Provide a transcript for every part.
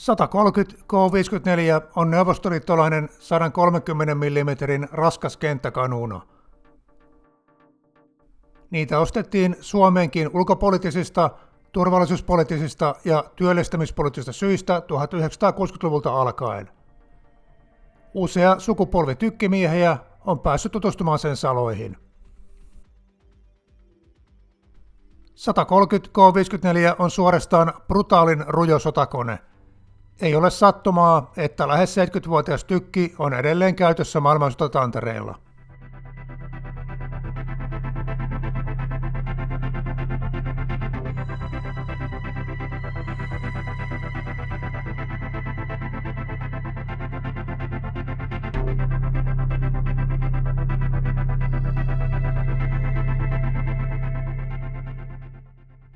130 K54 on neuvostoliittolainen 130 mm raskas kenttäkanuuna. Niitä ostettiin Suomeenkin ulkopoliittisista, turvallisuuspoliittisista ja työllistämispoliittisista syistä 1960-luvulta alkaen. Usea sukupolvi tykkimiehiä on päässyt tutustumaan sen saloihin. 130 K54 on suorastaan brutaalin rujo sotakone. Ei ole sattumaa, että lähes 70-vuotias tykki on edelleen käytössä maailmansotatantereilla.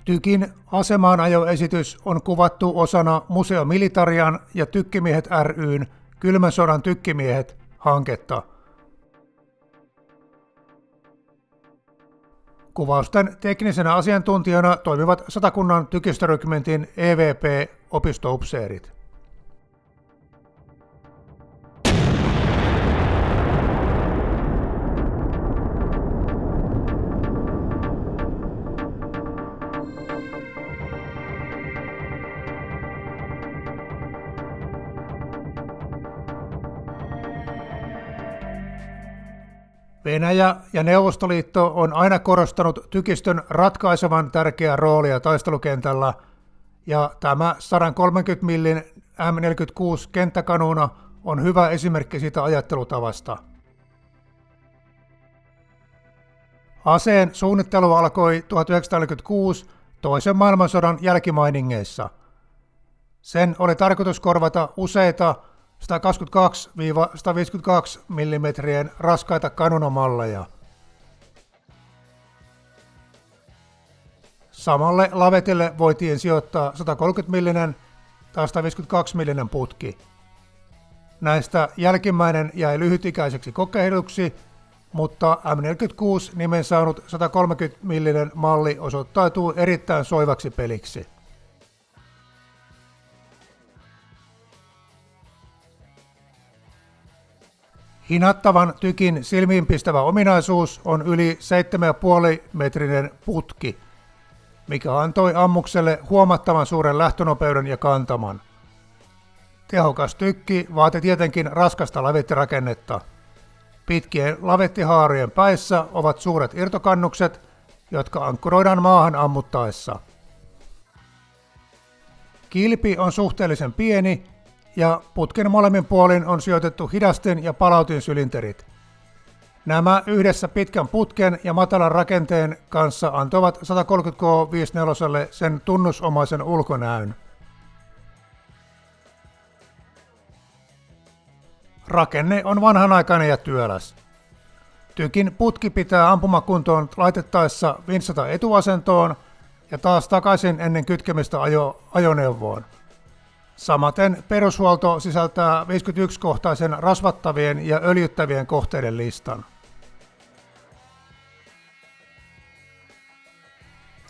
Tykin asemaanajoesitys on kuvattu osana Museo Militarian ja Tykkimiehet ry:n Kylmän sodan tykkimiehet -hanketta. Kuvausten teknisenä asiantuntijana toimivat Satakunnan tykistörykmentin EVP-opistoupseerit. Venäjä ja Neuvostoliitto on aina korostanut tykistön ratkaisevan tärkeää roolia taistelukentällä, ja tämä 130 mm M46 kenttäkanuuna on hyvä esimerkki siitä ajattelutavasta. Aseen suunnittelu alkoi 1946 toisen maailmansodan jälkimainingeissa. Sen oli tarkoitus korvata useita 122-152 mm raskaita kanunamalleja. Samalle lavetille voitiin sijoittaa 130 mm tai 152 mm putki. Näistä jälkimmäinen jäi lyhytikäiseksi kokeiluksi, mutta M46 nimen saanut 130 mm malli osoittautui erittäin soivaksi peliksi. Hinattavan tykin silmiinpistävä ominaisuus on yli 7,5 metrinen putki, mikä antoi ammukselle huomattavan suuren lähtönopeuden ja kantaman. Tehokas tykki vaati tietenkin raskasta lavettirakennetta. Pitkien lavettihaarien päissä ovat suuret irtokannukset, jotka ankkuroidaan maahan ammuttaessa. Kilpi on suhteellisen pieni, ja putken molemmin puolin on sijoitettu hidastin- ja palautinsylinterit. Nämä yhdessä pitkän putken ja matalan rakenteen kanssa antoivat 130 K54 sen tunnusomaisen ulkonäön. Rakenne on vanhanaikainen ja työläs. Tykin putki pitää ampumakuntoon laitettaessa vintsata etuasentoon ja taas takaisin ennen kytkemistä ajoneuvoon. Samaten perushuolto sisältää 51-kohtaisen rasvattavien ja öljyttävien kohteiden listan.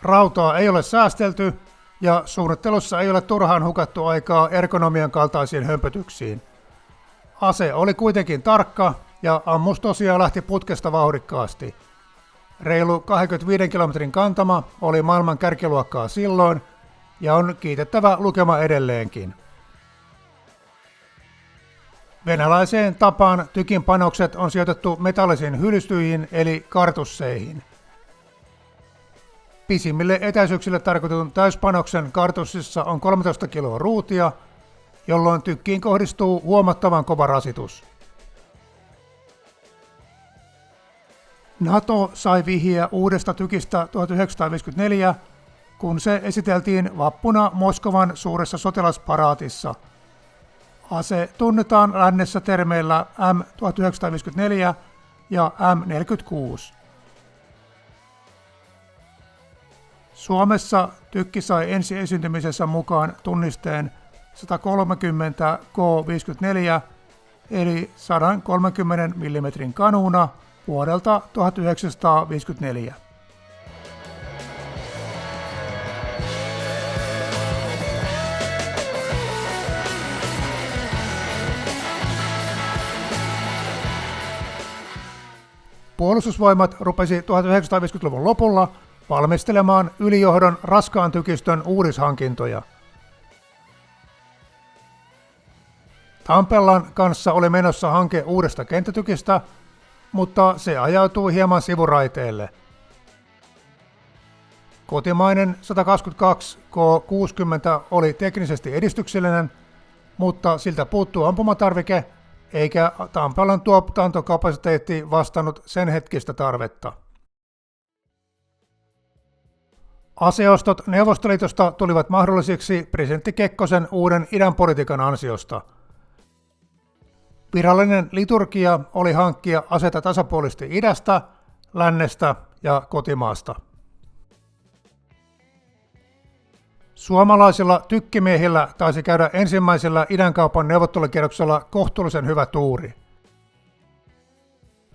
Rautaa ei ole säästelty ja suunnittelussa ei ole turhaan hukattu aikaa ergonomian kaltaisiin hömpötyksiin. Ase oli kuitenkin tarkka ja ammus tosiaan lähti putkesta vauhdikkaasti. Reilu 25 kilometrin kantama oli maailman kärkiluokkaa silloin ja on kiitettävä lukema edelleenkin. Venäläiseen tapaan tykin panokset on sijoitettu metallisiin hylstyihin eli kartusseihin. Pisimmille etäisyyksille tarkoitetun täyspanoksen kartussissa on 13 kiloa ruutia, jolloin tykkiin kohdistuu huomattavan kova rasitus. NATO sai vihjeä uudesta tykistä 1954, kun se esiteltiin vappuna Moskovan suuressa sotilasparaatissa. Ase tunnetaan lännessä termeillä M1954 ja M46. Suomessa tykki sai ensi esiintymisessä mukaan tunnisteen 130 K54 eli 130 mm kanuuna vuodelta 1954. Puolustusvoimat rupesi 1950-luvun lopulla valmistelemaan ylijohdon raskaan tykistön uudishankintoja. Tampellan kanssa oli menossa hanke uudesta kenttätykistä, mutta se ajautui hieman sivuraiteelle. Kotimainen 122 K60 oli teknisesti edistyksellinen, mutta siltä puuttuu ampumatarvike, eikä Tampellan tuotantokapasiteetti vastannut sen hetkistä tarvetta. Aseostot Neuvostoliitosta tulivat mahdollisiksi presidentti Kekkosen uuden idänpolitiikan ansiosta. Virallinen liturgia oli hankkia aseita tasapuolisesti idästä, lännestä ja kotimaasta. Suomalaisilla tykkimiehillä taisi käydä ensimmäisellä idänkaupan neuvottelukierroksella kohtuullisen hyvä tuuri.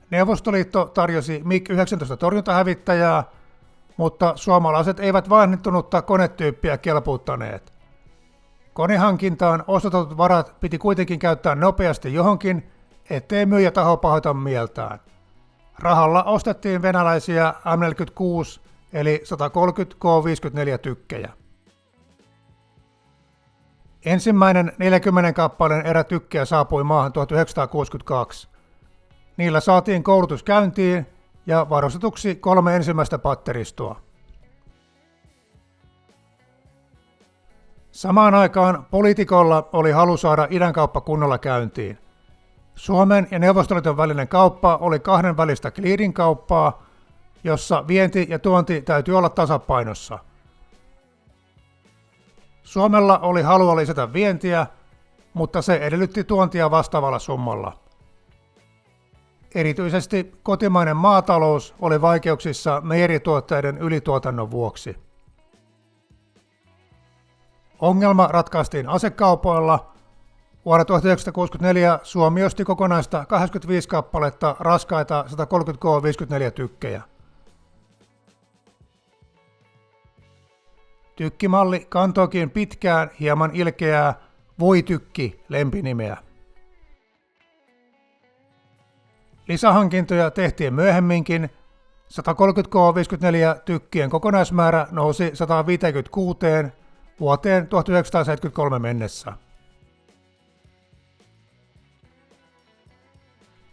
Neuvostoliitto tarjosi MiG-19 torjuntahävittäjää, mutta suomalaiset eivät vanhentunutta konetyyppiä kelpuuttaneet. Konehankintaan ostetut varat piti kuitenkin käyttää nopeasti johonkin, ettei myyjätaho pahoita mieltään. Rahalla ostettiin venäläisiä M46 eli 130 K54 tykkejä. Ensimmäinen 40 kappaleen erä tykkejä saapui maahan 1962. Niillä saatiin koulutus käyntiin ja varustetuksi 3 ensimmäistä patteristoa. Samaan aikaan poliitikolla oli halu saada idänkauppa kunnolla käyntiin. Suomen ja Neuvostoliiton välinen kauppa oli kahdenvälistä clearing-kauppaa, jossa vienti ja tuonti täytyy olla tasapainossa. Suomella oli halua lisätä vientiä, mutta se edellytti tuontia vastaavalla summalla. Erityisesti kotimainen maatalous oli vaikeuksissa meijerituotteiden ylituotannon vuoksi. Ongelma ratkaistiin asekaupoilla. Vuonna 1964 Suomi osti kokonaista 85 kappaletta raskaita 130 K54 tykkejä. Tykkimalli kantoikin pitkään hieman ilkeää Voi-tykki -lempinimeä. Lisähankintoja tehtiin myöhemminkin. 130 K54 tykkien kokonaismäärä nousi 156 vuoteen 1973 mennessä.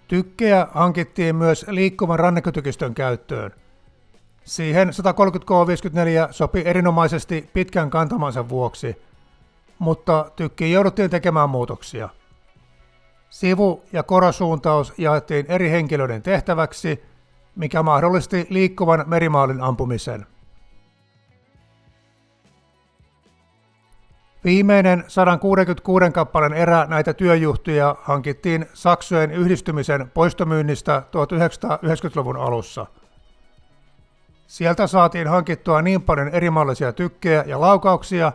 Tykkejä hankittiin myös liikkuvan rannikkotykistön käyttöön. Siihen 130 K54 sopi erinomaisesti pitkän kantamansa vuoksi, mutta tykkiin jouduttiin tekemään muutoksia. Sivu- ja korosuuntaus jaettiin eri henkilöiden tehtäväksi, mikä mahdollisti liikkuvan merimaalin ampumisen. Viimeinen 166 kappaleen erä näitä työjuhtia hankittiin Saksojen yhdistymisen poistomyynnistä 1990-luvun alussa. Sieltä saatiin hankittua niin paljon erimallisia tykkejä ja laukauksia,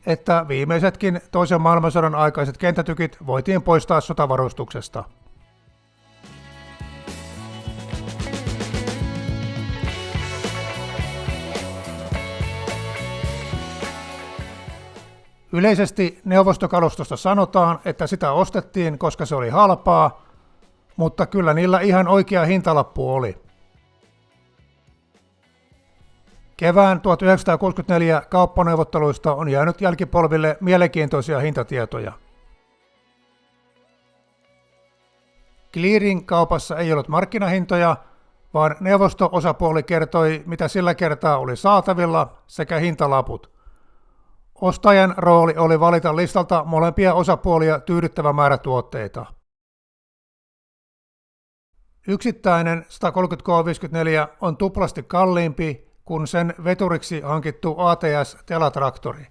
että viimeisetkin toisen maailmansodan aikaiset kenttätykit voitiin poistaa sotavarustuksesta. Yleisesti neuvostokalustosta sanotaan, että sitä ostettiin, koska se oli halpaa, mutta kyllä niillä ihan oikea hintalappu oli. Kevään 1964 kauppaneuvotteluista on jäänyt jälkipolville mielenkiintoisia hintatietoja. Clearing-kaupassa ei ollut markkinahintoja, vaan neuvosto-osapuoli kertoi, mitä sillä kertaa oli saatavilla, sekä hintalaput. Ostajan rooli oli valita listalta molempia osapuolia tyydyttävä määrä tuotteita. Yksittäinen 130 K54 on tuplasti kalliimpi kuin sen veturiksi hankittu ATS-telatraktori.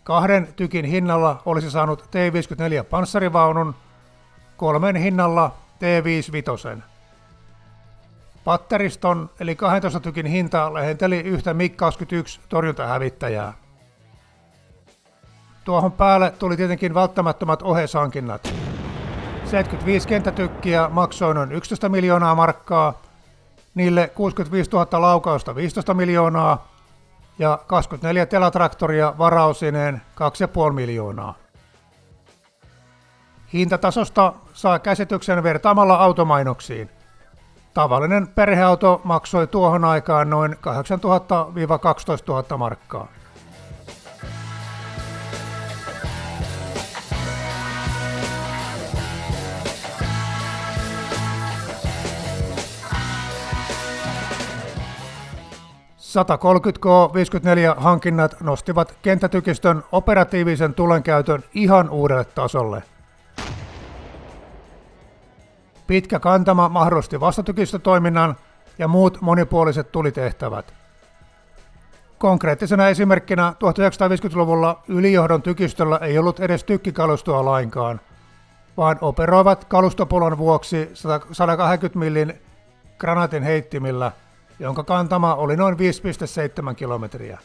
2 tykin hinnalla olisi saanut T-54 panssarivaunun, 3 hinnalla T-55. Patteriston eli 12 tykin hinta lähenteli yhtä MiG-21 torjuntahävittäjää. Tuohon päälle tuli tietenkin välttämättömät oheishankinnat. 75 kenttätykkiä maksoi noin 11 miljoonaa markkaa, niille 65 000 laukausta 15 miljoonaa ja 24 telatraktoria varausineen 2,5 miljoonaa. Hintatasosta saa käsityksen vertaamalla automainoksiin. Tavallinen perheauto maksoi tuohon aikaan noin 8 000–12 000 markkaa. K54-hankinnat nostivat kenttätykistön operatiivisen tulenkäytön ihan uudelle tasolle. Pitkä kantama mahdollisti vastatykistötoiminnan ja muut monipuoliset tulitehtävät. Konkreettisena esimerkkinä 1950-luvulla ylijohdon tykistöllä ei ollut edes tykkikalustoa lainkaan, vaan operoivat kalustopulon vuoksi 120 millin granaatin heittimillä, jonka kantama oli noin 5,7 kilometriä.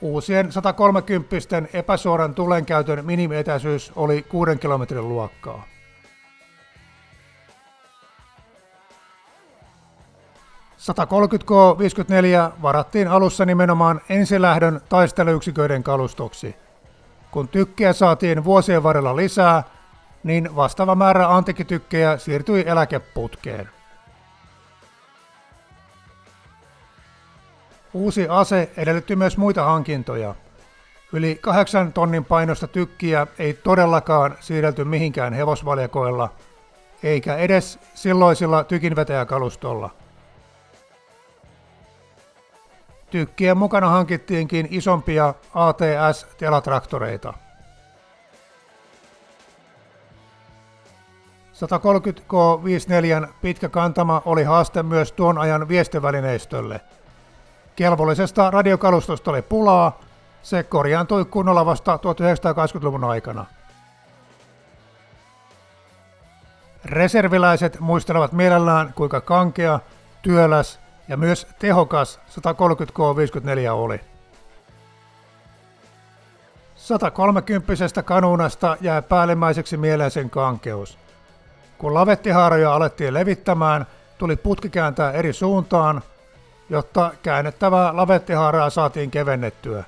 Uusien 130 epäsuoran tulenkäytön minimietäisyys oli 6 kilometrin luokkaa. K54 varattiin alussa nimenomaan ensilähdön taisteluyksiköiden kalustoksi. Kun tykkejä saatiin vuosien varrella lisää, niin vastaava määrä antiikkitykkejä siirtyi eläkeputkeen. Uusi ase edellytti myös muita hankintoja. Yli 8 tonnin painosta tykkiä ei todellakaan siirrelty mihinkään hevosvaljakoilla, eikä edes silloisilla tykinvetäjäkalustolla. Tykkien mukana hankittiinkin isompia ATS-telatraktoreita. 130K54 pitkä kantama oli haaste myös tuon ajan viestivälineistölle. Kelvollisesta radiokalustosta oli pulaa, se korjaantui kunnolla vasta 1980-luvun aikana. Reserviläiset muistelevat mielellään, kuinka kankea, työläs ja myös tehokas 130K54 oli. 130 kanuunasta jäi päällimmäiseksi mieleen sen kankeus. Kun lavettihaaroja alettiin levittämään, tuli putki kääntää eri suuntaan, jotta käännettävää lavettihaaraa saatiin kevennettyä.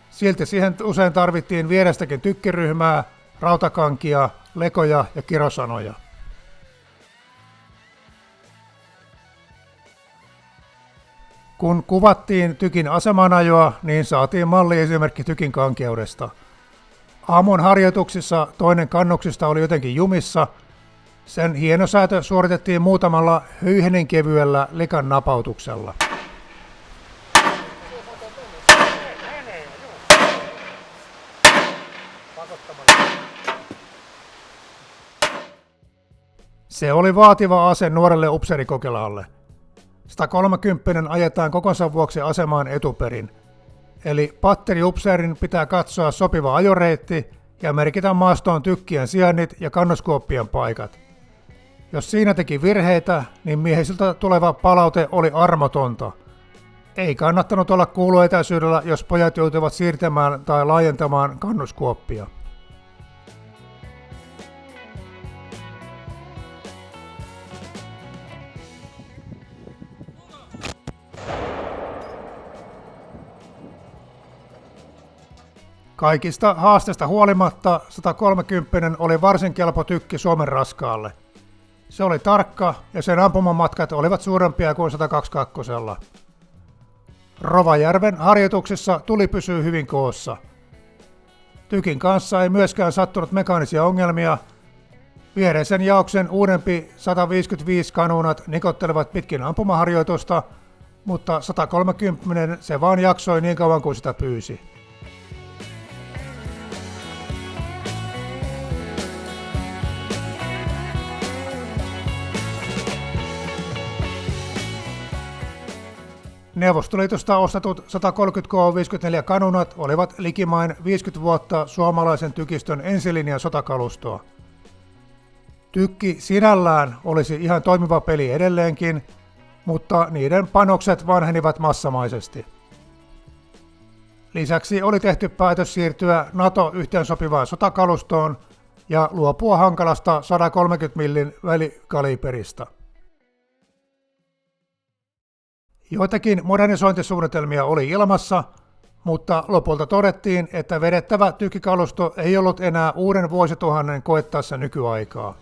Silti siihen usein tarvittiin vierestäkin tykkiryhmää, rautakankia, lekoja ja kirosanoja. Kun kuvattiin tykin asemanajoa, niin saatiin malliesimerkki tykin kankeudesta. Aamun harjoituksissa toinen kannuksista oli jotenkin jumissa. Sen hienosäätö suoritettiin muutamalla höyhenin kevyellä likan napautuksella. Se oli vaativa ase nuorelle upseerikokelaalle. 130 ajetaan kokonsa vuoksi asemaan etuperin. Eli patteriupseerin pitää katsoa sopiva ajoreitti ja merkitä maastoon tykkien sijainnit ja kannuskuoppien paikat. Jos siinä teki virheitä, niin miehisiltä tuleva palaute oli armotonta. Ei kannattanut olla kuuluetäisyydellä, jos pojat joutuivat siirtämään tai laajentamaan kannuskuoppia. Kaikista haasteista huolimatta 130 oli varsin kelpo tykki Suomen raskaalle. Se oli tarkka ja sen ampumamatkat olivat suurempia kuin 122. Rovajärven harjoituksissa tuli pysyy hyvin koossa. Tykin kanssa ei myöskään sattunut mekaanisia ongelmia. Viereisen jaoksen uudempi 155 kanuunat nikottelevat pitkin ampumaharjoitusta, mutta 130 se vaan jaksoi niin kauan kuin sitä pyysi. Neuvostoliitosta ostetut 130K54 kanunat olivat likimain 50 vuotta suomalaisen tykistön ensilinjan sotakalustoa. Tykki sinällään olisi ihan toimiva peli edelleenkin, mutta niiden panokset vanhenivat massamaisesti. Lisäksi oli tehty päätös siirtyä NATO-yhteensopivaan sotakalustoon ja luopua hankalasta 130 millin välikaliiperista. Joitakin modernisointisuunnitelmia oli ilmassa, mutta lopulta todettiin, että vedettävä tykkikalusto ei ollut enää uuden vuosituhannen koettaessa nykyaikaa.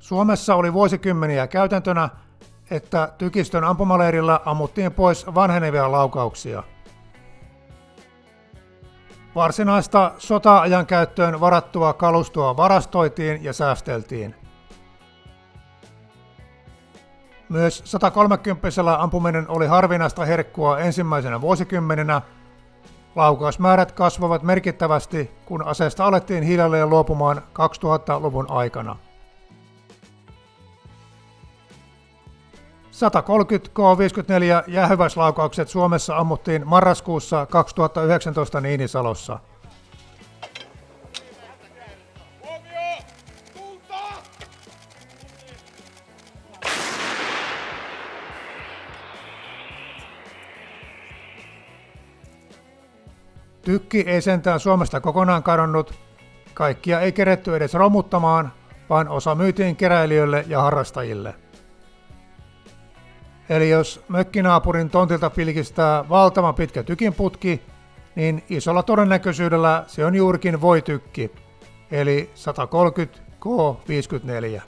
Suomessa oli vuosikymmeniä käytäntönä, että tykistön ampumaleirillä ammuttiin pois vanhenevia laukauksia. Varsinaista sota-ajan käyttöön varattua kalustoa varastoitiin ja säästeltiin. Myös 130 ampuminen oli harvinaista herkkua ensimmäisenä vuosikymmenenä. Laukausmäärät kasvavat merkittävästi, kun aseesta alettiin hiljalleen luopumaan 2000-luvun aikana. 130 K54 jäähyväislaukaukset Suomessa ammuttiin marraskuussa 2019 Niinisalossa. Tykki ei sentään Suomesta kokonaan kadonnut, kaikkia ei keretty edes romuttamaan, vaan osa myytiin keräilijöille ja harrastajille. Eli jos mökkinaapurin tontilta pilkistää valtavan pitkä tykinputki, niin isolla todennäköisyydellä se on juurikin voitykki, eli 130 K54.